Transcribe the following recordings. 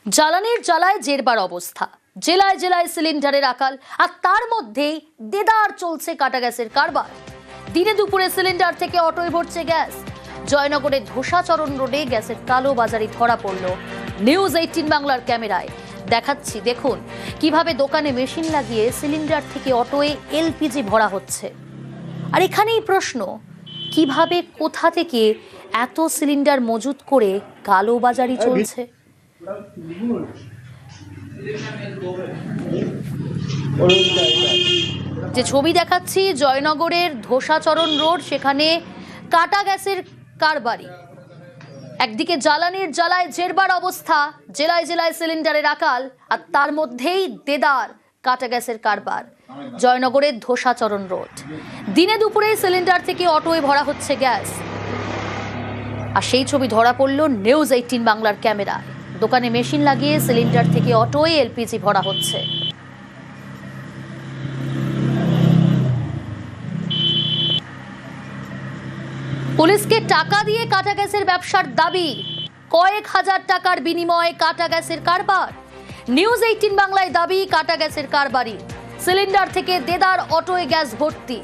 জ্বালানির জ্বালায় জেরবার অবস্থা, জেলায় জেলায় সিলিন্ডারের আকাল, আর তার মধ্যেই দেদার চলছে কাটা গ্যাসের কারবার। দিনে দুপুরে সিলিন্ডার থেকে অটোয় ভরছে গ্যাস। জয়নগরের ধোসাচরণ রোডে গ্যাসের কালো বাজারি ধরা পড়ল নিউজ 18 বাংলার ক্যামেরায়। দেখাচ্ছি, দেখুন কিভাবে দোকানে মেশিন লাগিয়ে সিলিন্ডার থেকে অটোয় এলপিজি ভরা হচ্ছে। আর এখানেই প্রশ্ন, কিভাবে কোথা থেকে এত সিলিন্ডার মজুত করে কালো বাজারি চলছে? যে ছবি দেখাচ্ছি জয়নগরের ধোসাচরণ রোড, সেখানে কাটা গ্যাসের কারবারি। একদিকে জ্বালানির জ্বালায় জেরবার অবস্থা, জেলায় জেলায় সিলিন্ডারের আকাল, আর তার মধ্যেই দেদার কাটা গ্যাসের কারবার। জয়নগরের ধোসাচরণ রোড, দিনে দুপুরে সিলিন্ডার থেকে অটোয় ভরা হচ্ছে গ্যাস। আর সেই ছবি ধরা পড়ল নিউজ 18 বাংলার ক্যামেরায়। দোকানে মেশিন লাগিয়ে সিলিন্ডার থেকে অটোয় এলপিজি ভরা হচ্ছে। পুলিশকে টাকা দিয়ে কাটা গ্যাসের ব্যবসার দাবি, কয়েক হাজার টাকার বিনিময়ে কাটা গ্যাসের কারবার। নিউজ 18 বাংলায় দাবি, কাটা গ্যাসের কারবারি। সিলিন্ডার থেকে দেদার অটোয় গ্যাস ভর্তি।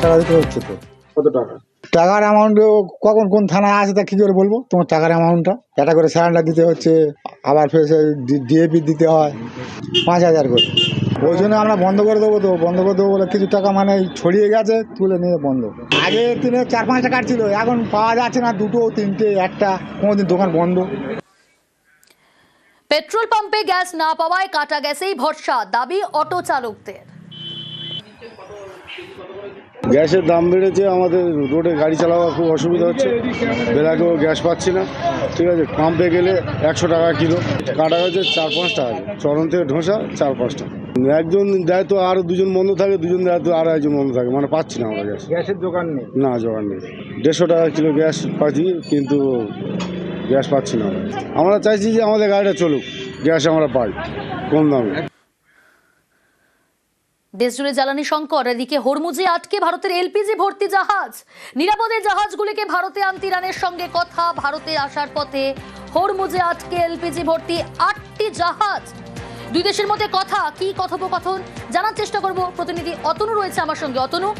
টাকা দিতে হচ্ছে তো। কত টাকা? টাকার অ্যামাউন্ট কখন কোন থানায় আছে তা কি করে বলবো তোমার টাকার অ্যামাউন্টটা? একটা করে সিলিন্ডার দিতে হচ্ছে, আবার ফের ডিএপি দিতে হয় 5,000 করে। ওই জন্য আমরা বন্ধ করে দেবো, তো বন্ধ করে দেবো বলে কিছু টাকা মানে ছড়িয়ে গেছে, তুলে নিয়ে বন্ধ। আগে 4-5টা কার্ড ছিল, এখন পাওয়া যাচ্ছে না, 2, 3, একটা, কোনোদিন দোকান বন্ধ। পেট্রোল পাম্পে গ্যাস না পাওয়ায় কাটা গ্যাসেই ভরসা, দাবি অটো চালকদের। গ্যাসের দাম বেড়েছে, আমাদের রোডে গাড়ি চালানো খুব অসুবিধা হচ্ছে। বেলাকেও গ্যাস পাচ্ছি না, ঠিক আছে। পাম্পে গেলে 100 টাকা কিলো, কাটা গেছে 4-5 টাকা, চরণ থেকে ঢোসা 4-5 টাকা। একজন দেয় তো আরও 2জন বন্ধ থাকে, 2জন দেয় তো আরও 1জন বন্ধ থাকে, মানে পাচ্ছি না আমরা গ্যাস। গ্যাসের দোকান নেই? না, জোগাড় নেই। 150 টাকা কিলো গ্যাস পাচ্ছি, কিন্তু গ্যাস পাচ্ছি না। আমরা চাইছি যে আমাদের গাড়িটা চলুক, গ্যাস আমরা পাই কম দামে। দেশজুড়ে জ্বালানি সংকট, এদিকে হরমুজে আটকে ভারতের এলপিজি ভর্তি জাহাজ। নিরাপদে জাহাজগুলিকে ভারতে আনতে ইরানের সঙ্গে কথা। ভারতে আসার পথে হরমুজে আটকে এলপিজি ভর্তি 8টি জাহাজ। দুই দেশের মধ্যে কথা, কি কথোপকথন জানার চেষ্টা করব। প্রতিনিধি অতনু রয়েছে আমার সঙ্গে। অতনু,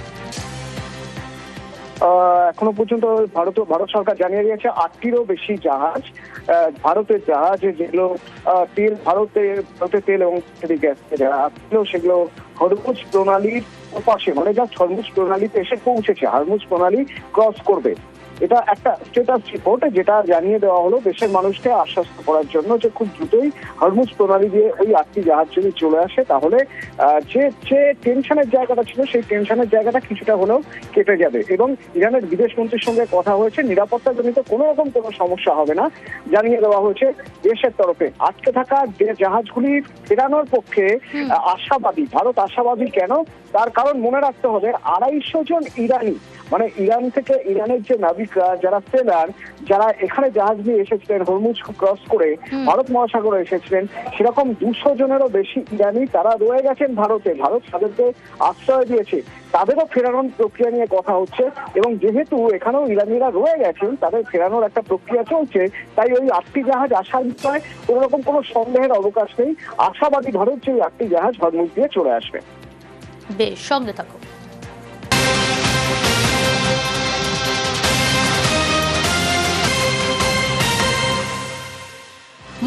এখনো পর্যন্ত ভারত সরকার জানিয়ে দিয়েছে 8টিরও বেশি জাহাজ, ভারতের জাহাজ, যেগুলো তেল ভারতের তেল এবং গ্যাস সেগুলো হরমুজ প্রণালীর পাশে, মানে যা হরমুজ প্রণালীতে এসে পৌঁছেছে, হরমুজ প্রণালী ক্রস করবে। এটা একটা স্ট্যাটাস রিপোর্ট, যেটা জানিয়ে দেওয়া হলো দেশের মানুষকে আশ্বস্ত করার জন্য যে খুব দ্রুতই হরমুজ প্রণালী দিয়ে ওই 8টি জাহাজ যদি চলে আসে, তাহলে যে টেনশনের জায়গাটা ছিল, সেই টেনশনের জায়গাটা কিছুটা হলেও কেটে যাবে। এবং ইরানের বিদেশ মন্ত্রীর সঙ্গে কথা হয়েছে, নিরাপত্তাজনিত কোনো রকম কোনো সমস্যা হবে না জানিয়ে দেওয়া হয়েছে দেশের তরফে। আটকে থাকা জাহাজগুলি ফেরানোর পক্ষে আশাবাদী ভারত। আশাবাদী কেন? তার কারণ মনে রাখতে হবে, 250 জন ইরানি, মানে ইরান থেকে ইরানের যে নাবিকরা, যারা সেলার, যারা এখানে জাহাজ নিয়ে এসেছিলেন হরমুজ ক্রস করে ভারত মহাসাগরে এসেছিলেন, সেরকম 200 জনেরও বেশি ইরানি তারা রয়ে গেছেন ভারতে। ভারত তাদেরকে আশ্রয় দিয়েছে, তাদেরও ফেরানোর প্রক্রিয়া নিয়ে কথা হচ্ছে। এবং যেহেতু এখানেও ইরানিরা রয়ে গেছেন, তাদের ফেরানোর একটা প্রক্রিয়া চলছে, তাই ওই 8টি জাহাজ আসার বিষয়ে কোনো রকম কোনো সন্দেহের অবকাশ নেই। আশাবাদী ভারত যে 8টি জাহাজ হরমুজ দিয়ে চলে আসবে। বেশ, সঙ্গে থাকো।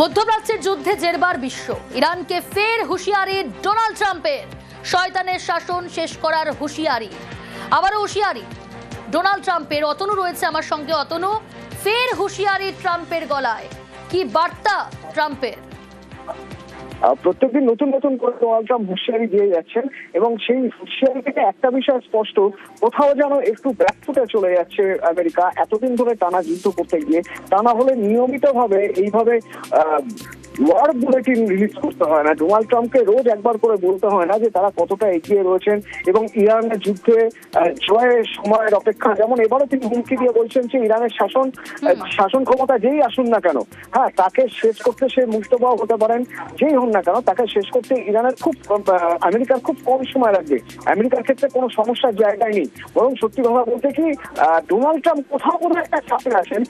মধ্যপ্রাচ্যের যুদ্ধে জেরবার বিশ্ব, ইরানকে ফের হুঁশিয়ারি ডোনাল্ড ট্রাম্পের। শয়তানের শাসন শেষ করার হুঁশিয়ারি, আবারও হুঁশিয়ারি ডোনাল্ড ট্রাম্পের। অতনু রয়েছে আমার সঙ্গে। অতনু, ফের হুঁশিয়ারি ট্রাম্পের গলায়, কি বার্তা ট্রাম্পের? প্রত্যেকদিন নতুন নতুন করে ডোনাল্ড ট্রাম্প হুঁশিয়ারি দিয়ে যাচ্ছেন, এবং সেই হুঁশিয়ারি থেকে একটা বিষয় স্পষ্ট, কোথাও যেন একটু ব্যাকফুটে চলে যাচ্ছে আমেরিকা। এতদিন ধরে টানা যুদ্ধ করতে গিয়ে, তা না হলে নিয়মিতভাবে এইভাবে ওয়ার বুলেটিন রিলিজ করতে হয় না, ডোনাল্ড ট্রাম্পকে রোজ একবার করে বলতে হয় না যে তারা কতটা এগিয়ে রয়েছেন এবং ইরানের যুদ্ধে জয়ের সময়ের অপেক্ষা। যেমন এবারও তিনি হুমকি দিয়ে বলছেন যে ইরানের শাসন ক্ষমতা যেই আসুন না কেন, হ্যাঁ, তাকে শেষ করতে সে মুক্তবাহ হতে পারেন, যেই হন না কেন তাকে শেষ করতে আমেরিকার খুব কম সময় লাগবে। আমেরিকার ক্ষেত্রে কোনো সমস্যার জায়গায় নেই, বরং সত্যি কথা বলতে কি ডোনাল্ড ট্রাম্প কোথাও কোনো একটা চাপে আছেন।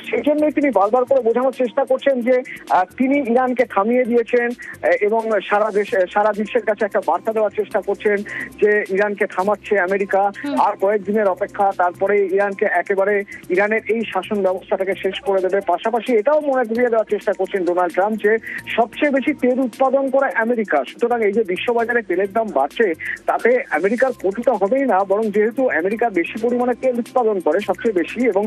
সেই জন্যই তিনি বারবার করে বোঝানোর চেষ্টা করছেন যে তিনি ইরানকে থামিয়ে দিয়েছেন এবং সারা বিশ্বের কাছে একটা বার্তা দেওয়ার চেষ্টা করছেন যে ইরানকে থামাচ্ছে আমেরিকা, আর কয়েকদিনের অপেক্ষা, তারপরে ইরানকে একেবারে ইরানের এই শাসন ব্যবস্থাটাকে শেষ করে দেবে। পাশাপাশি এটাও মনে করিয়ে দেওয়ার চেষ্টা করছেন ডোনাল্ড ট্রাম্প যে সবচেয়ে বেশি তেল উৎপাদন করে আমেরিকা, সুতরাং এই যে বিশ্ববাজারে তেলের দাম বাড়ছে তাতে আমেরিকার ক্ষতিটা হবেই না, বরং যেহেতু আমেরিকা বেশি পরিমাণে তেল উৎপাদন করে সবচেয়ে বেশি এবং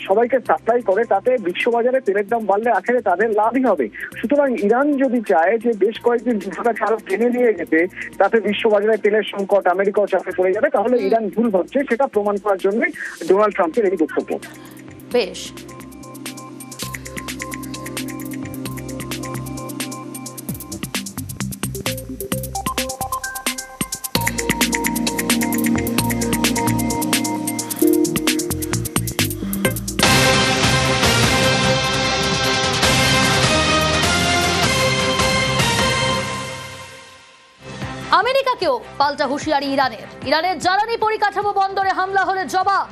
সবাইকে সাপ্লাই করে, তাতে বিশ্ববাজারে তেলের দাম বাড়লে আখেরে তাদের লাভই হবে। সুতরাং ইরান যদি চায় যে বেশ কয়েকদিন যুদ্ধটাকে আরো টেনে নিয়ে যেতে, তাতে বিশ্ববাজারে তেলের সংকট আমেরিকাও চাপে পড়ে যাবে, তাহলে ইরান ভুল ভাবছে সেটা প্রমাণ করার জন্যই ডোনাল্ড ট্রাম্পের এই বক্তব্য। বেশ, আমেরিকাকেও পাল্টা হুঁশিয়ারি ইরানের জ্বালানি পরিকাঠামো বন্দরে হামলা হলে জবাব।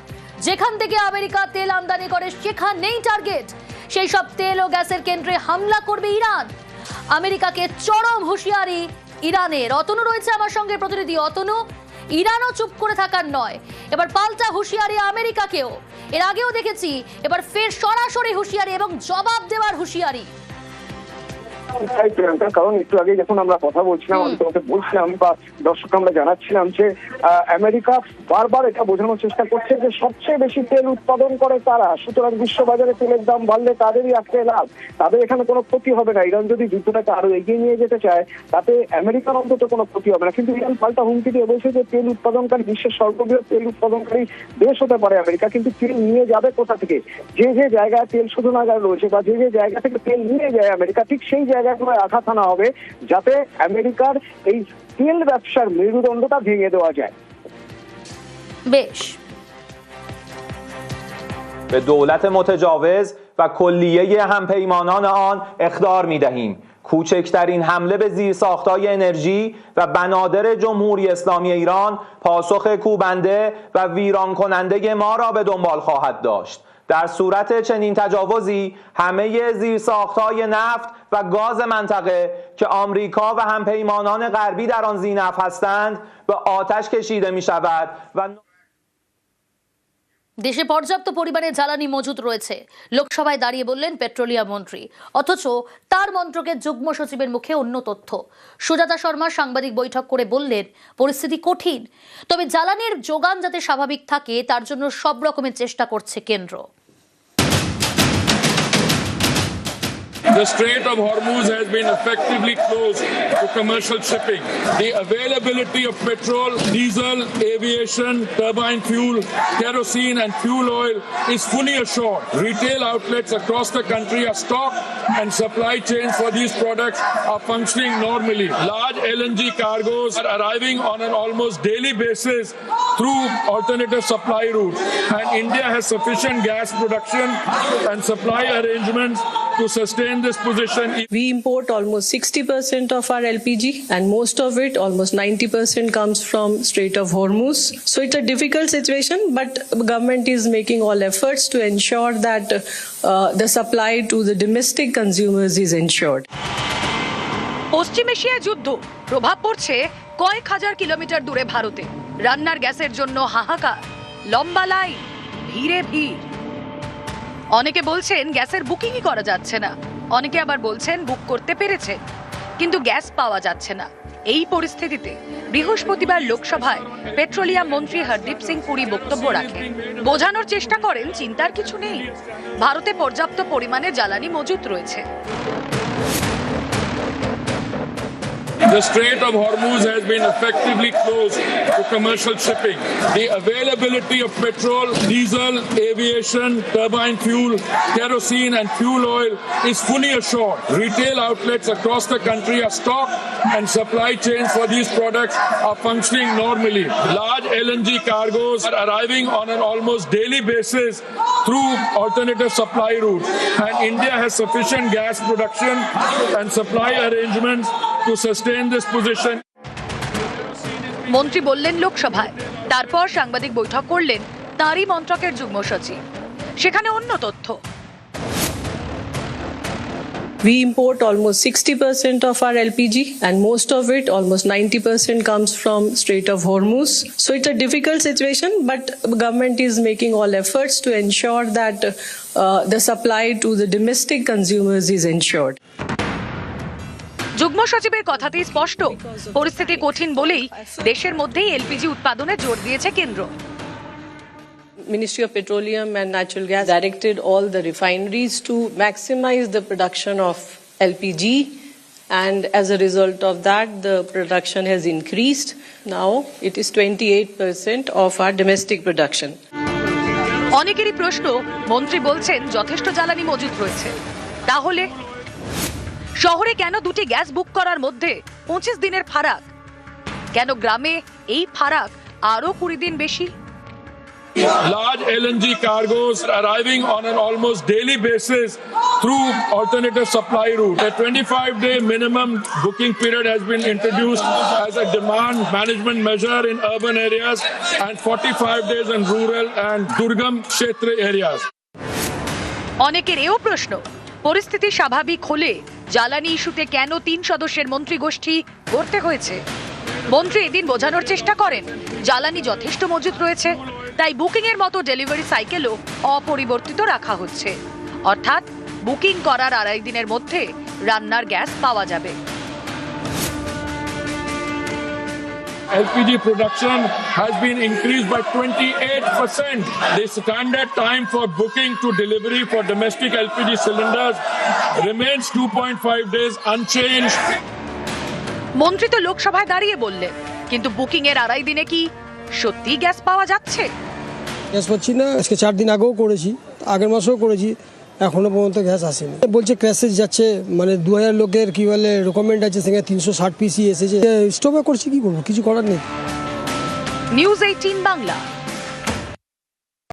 যেখান থেকে আমেরিকা তেল আমদানি করে সেখানেই টার্গেট। সেই সব তেল ও গ্যাসের কেন্দ্রে হামলা করবে ইরান। আমেরিকাকে চরম হুঁশিয়ারি ইরানের। অতনু রয়েছে আমার সঙ্গে, প্রতিনিধি অতনু। ইরানও চুপ করে থাকার নয়, এবার পাল্টা হুঁশিয়ারি আমেরিকাকেও। এর আগেও দেখেছি, এবার ফের সরাসরি হুঁশিয়ারি এবং জবাব দেওয়ার হুঁশিয়ারি। কারণ একটু আগে যখন আমরা কথা বলছিলাম, আমি তোমাকে বলছিলাম বা দর্শক আমরা জানাচ্ছিলাম যে আমেরিকা বারবার এটা বোঝানোর চেষ্টা করছে যে সবচেয়ে বেশি তেল উৎপাদন করে তারা, সুতরাং বিশ্ববাজারে তেলের দাম বাড়লে তাদেরই আজকে লাভ, তাদের এখানে কোনো ক্ষতি হবে না। ইরান যদি যুদ্ধটাকে আরো এগিয়ে নিয়ে যেতে চায় তাতে আমেরিকার অন্তত কোনো ক্ষতি হবে না। কিন্তু ইরান পাল্টা হুমকি দিয়ে বলছে যে তেল উৎপাদনকারী, বিশ্বের সর্ববৃহৎ তেল উৎপাদনকারী দেশ হতে পারে আমেরিকা, কিন্তু তেল নিয়ে যাবে কোথা থেকে? যে জায়গায় তেল শোধনাগার রয়েছে বা যে জায়গা থেকে তেল নিয়ে যায় আমেরিকা, ঠিক সেই জায়গাগুলো আঘাত আনা হবে যাতে আমেরিকার এই তেল ব্যবসার মেরুদণ্ডটা ভেঙে দেওয়া যায়। বেশ, به دولت متجاوز و کلیه همپیمانان آن اخطار می‌دهیم. کوچکترین حمله به زیرساخت‌های انرژی و بنادر جمهوری اسلامی ایران پاسخ کوبنده و ویران کننده ما را به دنبال خواهد داشت. در صورت چنین تجاوزی همه زیرساخت‌های نفت و گاز منطقه که آمریکا و همپیمانان غربی در آن ذی‌نفع هستند به آتش کشیده می‌شود و দেশে পর্যাপ্ত পরিমাণে জ্বালানি মজুত রয়েছে, লোকসভায় দাঁড়িয়ে বললেন পেট্রোলিয়াম মন্ত্রী। অথচ তার মন্ত্রকের যুগ্ম সচিবের মুখে অন্য তথ্য। সুজাতা শর্মা সাংবাদিক বৈঠক করে বললেন পরিস্থিতি কঠিন, তবে জ্বালানির যোগান যাতে স্বাভাবিক থাকে তার জন্য সব রকমের চেষ্টা করছে কেন্দ্র। The Strait of Hormuz has been effectively closed to commercial shipping. The availability of petrol, diesel, aviation, turbine fuel, kerosene and fuel oil is fully assured. Retail outlets across the country are stocked and supply chains for these products are functioning normally. Large LNG cargoes are arriving on an almost daily basis through alternative supply routes, and India has sufficient gas production and supply arrangements to sustain this position. We import almost 60% of our LPG, and most of it, almost 90%, comes from Strait of Hormuz. So it's a difficult situation, but government is making all efforts to ensure that the supply to the domestic consumers is ensured. পশ্চিম এশিয়ায় যুদ্ধ প্রভাব পড়ছে কয়েক হাজার kilometre দূরে ভারতে। রান্নার গ্যাসের জন্য হাহাকার, লম্বা লাইন, ভিড়ে ভিড়। অনেকে বলছেন গ্যাসের বুকিংই করা যাচ্ছে না, অনেকে আবার বলছেন বুক করতে পেরেছে কিন্তু গ্যাস পাওয়া যাচ্ছে না। এই পরিস্থিতিতে বৃহস্পতিবার লোকসভায় পেট্রোলিয়াম মন্ত্রী হরদীপ সিং পুরী বক্তব্য রাখেন। বোঝানোর চেষ্টা করেন চিন্তার কিছু নেই, ভারতে পর্যাপ্ত পরিমাণে জ্বালানি মজুত রয়েছে। The Strait of Hormuz has been effectively closed to commercial shipping. The availability of petrol, diesel, aviation, turbine fuel, kerosene and fuel oil is fully assured. Retail outlets across the country are stocked and supply chains for these products are functioning normally. Large LNG cargoes are arriving on an almost daily basis through alternative supply routes, and India has sufficient gas production and supply arrangements to sustain this position. মন্ত্রী বললেন লোকসভায়, তারপর সাংবাদিক বৈঠক করলেন তারই মন্ত্রকের যুগ্ম সচিব। সেখানে অন্য তথ্য। We import almost 60% of our LPG, and most of it, almost 90%, comes from Strait of Hormuz. So it's a difficult situation, but government is making all efforts to ensure that the supply to the domestic consumers is ensured. যুগ্ম সচিবের কথাতেই স্পষ্ট, পরিস্থিতি কঠিন বলেই দেশের মধ্যেই LPG উৎপাদনে জোর দিয়েছে কেন্দ্র। Ministry of Petroleum and Natural Gas directed all the refineries to maximize the production of LPG, and as a result of that, the production has increased. Now it is 28% of our domestic production. অনেকেরই প্রশ্ন, মন্ত্রী বলছেন যথেষ্ট জ্বালানি মজুত রয়েছে, তাহলে শহরে কেন দুটি গ্যাস বুক করার মধ্যে 25 দিনের ফারাক? কেন গ্রামে এই ফারাক আরো 20 দিন বেশি? Large LNG cargoes are arriving on an almost daily basis through alternative supply route. A 25-day minimum booking period has been introduced as a demand management measure in urban areas and 45 days in rural and Durgam Kshetra areas. অনেকের এও প্রশ্ন, পরিস্থিতি স্বাভাবিক হলে জ্বালানি ইস্যুতে কেন 3 সদস্যের মন্ত্রী গোষ্ঠী গড়তে হয়েছে? মন্ত্রী এদিন বোঝানোর চেষ্টা করেন জ্বালানি যথেষ্ট মজুত রয়েছে, তাই বুকিং এর মতো ডেলিভারি সাইকেলও অপরিবর্তিত রাখা হচ্ছে, অর্থাৎ বুকিং করার 2.5 দিনের মধ্যে রান্নার গ্যাস পাওয়া যাবে। LPG production has been increased by 28%. The standard time for booking to delivery for domestic LPG cylinders remains 2.5 days unchanged. মন্ত্রী তো লোকসভায় দাঁড়িয়ে বললেন, কিন্তু বুকিং এর 2.5 দিনে কি সত্যি গ্যাস পাওয়া যাচ্ছে? গ্যাস পাচ্ছি না, আজকে 4 দিন আগেও করেছি, আগের মাসেও করেছি, এখনো পর্যন্ত গ্যাস আসেনি। বলছে ক্রাইসিস যাচ্ছে, মানে 2000 লোকের কি বলে রেকমেন্ড আছে, সেখানে 360 পিসি এসেছে। স্টপে করছি, কি করবো, কিছু করার নেই। নিউজ 18 বাংলা।